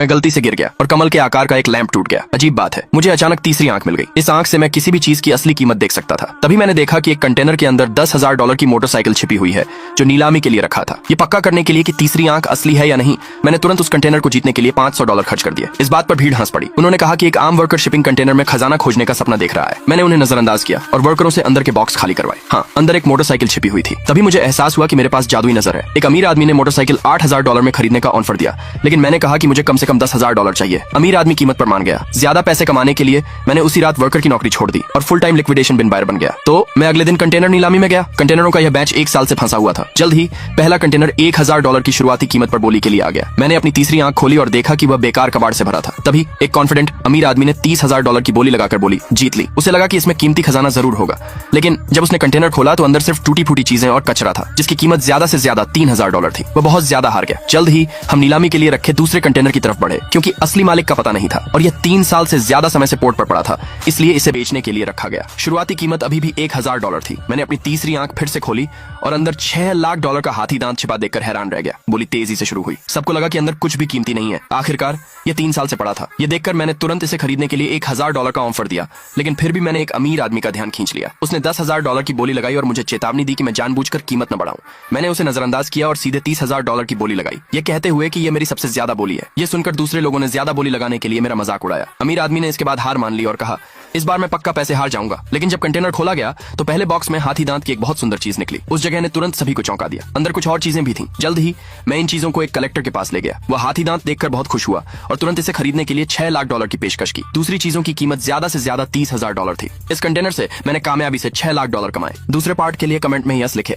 मैं गलती से गिर गया और कमल के आकार का एक लैंप टूट गया। अजीब बात है, मुझे अचानक तीसरी आंख मिल गई। इस आंख से मैं किसी भी चीज की असली कीमत देख सकता था। तभी मैंने देखा कि एक कंटेनर के अंदर $10,000 की मोटरसाइकिल छिपी हुई है जो नीलामी के लिए रखा था। ये पक्का करने के लिए कि तीसरी आंख असली है या नहीं, मैंने तुरंत उस कंटेनर को जीतने के लिए $500 खर्च कर दिए। इस बात पर भीड़ हंस पड़ी। उन्होंने कहा कि एक आम वर्कर शिपिंग कंटेनर में खजाना खोजने का सपना देख रहा है। मैंने उन्हें नजरअंदाज किया और वर्करों से अंदर के बॉक्स खाली करवाए। हाँ, अंदर एक मोटरसाइकिल छिपी हुई थी। तभी मुझे एहसास हुआ कि मेरे पास जादुई नजर है। एक अमीर आदमी ने मोटरसाइकिल $8,000 में खरीदने का ऑफर दिया, लेकिन मैंने कहा कि मुझे कम से कम $10,000 चाहिए। अमीर आदमी कीमत पर मान गया। ज्यादा पैसे कमाने के लिए मैंने उसी रात वर्कर की नौकरी छोड़ दी और फुल टाइम लिक्विडेशन बिन बायर बन गया। तो मैं अगले दिन कंटेनर नीलामी में गया। कंटेनरों का यह बैच 1 साल से फंसा हुआ था। जल्द ही पहला कंटेनर $1,000 की शुरुआती कीमत पर बोली के लिए आ गया। मैंने अपनी तीसरी आंख खोली और देखा कि वह बेकार कबाड़ से भरा था। तभी एक कॉन्फिडेंट अमीर आदमी ने $30,000 की बोली लगाकर बोली, जीत ली। उसे लगा कि इसमें कीमती खजाना जरूर होगा, लेकिन जब उसने कंटेनर खोला तो अंदर सिर्फ टूटी फूटी चीजें और कचरा था, जिसकी कीमत ज्यादा से ज्यादा $3,000 थी। वह बहुत ज्यादा हार गया। जल्द ही हम नीलामी के लिए रखे दूसरे कंटेनर की तरफ बढ़े, क्योंकि असली मालिक का पता नहीं था और यह 3 साल से ज्यादा समय से पोर्ट पर पड़ा था, इसलिए इसे बेचने के लिए रखा गया। शुरुआती कीमत अभी भी $1,000 थी। मैंने अपनी तीसरी आंख फिर से खोली और अंदर $6 लाख का हाथी दांत छिपा देखकर हैरान रह गया। बोली तेजी से शुरू हुई। सबको लगा कि अंदर कुछ भी कीमती नहीं है। आखिरकार यह 3 साल से पड़ा था। यह देखकर मैंने तुरंत इसे खरीदने के लिए $1,000 का ऑफर दिया, लेकिन फिर भी मैंने एक अमीर आदमी का ध्यान खींच लिया। उसने $10,000 की बोली लगाई और मुझे चेतावनी दी कि मैं जानबूझकर कीमत न बढ़ाऊं। मैंने उसे नजरअंदाज किया और सीधे $30,000 की बोली लगाई, यह कहते हुए कि यह मेरी सबसे ज्यादा बोली है। यह सुनकर दूसरे लोगों ने ज्यादा बोली लगाने के लिए मेरा मजाक उड़ाया। अमीर आदमी ने इसके बाद हार मान ली और कहा, इस बार मैं पक्का पैसे हार जाऊंगा। लेकिन जब कंटेनर खोला गया तो पहले बॉक्स में हाथी दांत की एक बहुत सुंदर चीज निकली। उस जगह ने तुरंत सभी को चौंका दिया। अंदर कुछ और चीजें भी थीं। जल्द ही मैं इन चीजों को एक कलेक्टर के पास ले गया। वह हाथी दांत देखकर बहुत खुश हुआ और तुरंत इसे खरीदने के लिए $6 लाख की पेशकश की। दूसरी चीजों की कीमत ज्यादा से ज्यादा $30,000 थी। इस कंटेनर से मैंने कामयाबी से $6 लाख कमाए। दूसरे पार्ट के लिए कमेंट में यस लिखे।